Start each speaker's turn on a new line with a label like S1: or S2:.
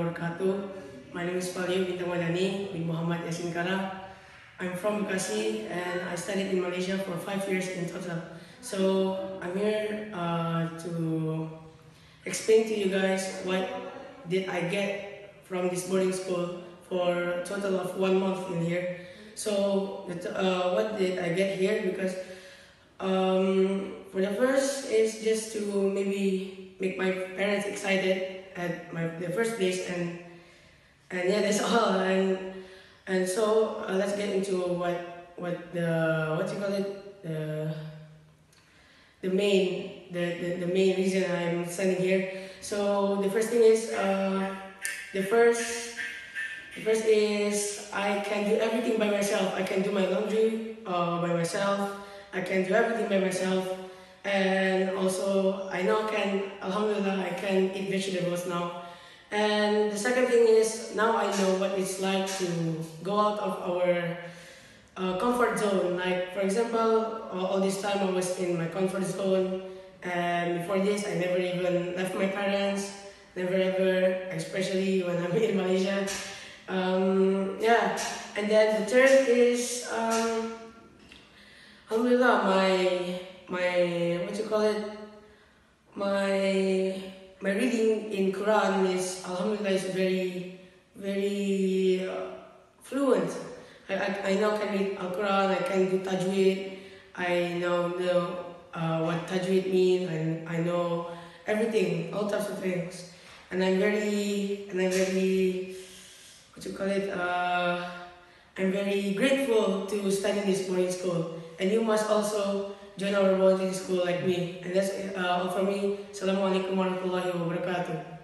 S1: wabarakatuh. My name is Palio Bintang Wadani bin Muhammad Yasin Kara. I'm from Bekasi and I studied in Malaysia for 5 years in total. So I'm here to explain to you guys what did I get from this boarding school for a total of 1 month in here. So what did I get here? Because for the first is just to maybe make my parents excited at the first place, and yeah, that's all. And so let's get into what you call it, the main reason I'm standing here. So the first thing is the first is I can do everything by myself. I can do my laundry by myself. I can do everything by myself. And also I now Alhamdulillah, I can eat vegetables now. And the second thing is now I know what it's like to go out of our comfort zone. Like for example, all this time I was in my comfort zone, and before this I never even left my parents, never ever, especially when I'm in Malaysia. Yeah, and then the third is Alhamdulillah, my what you call it, my reading in Quran is Alhamdulillah is very fluent. I now can read Al Quran. I can do Tajweed. I now know what Tajweed means, and I know everything, all types of things. And I'm very what you call it, I'm very grateful to study in this boarding school. And you must also join our boarding school like me. And that's all for me. Assalamualaikum warahmatullahi wabarakatuh.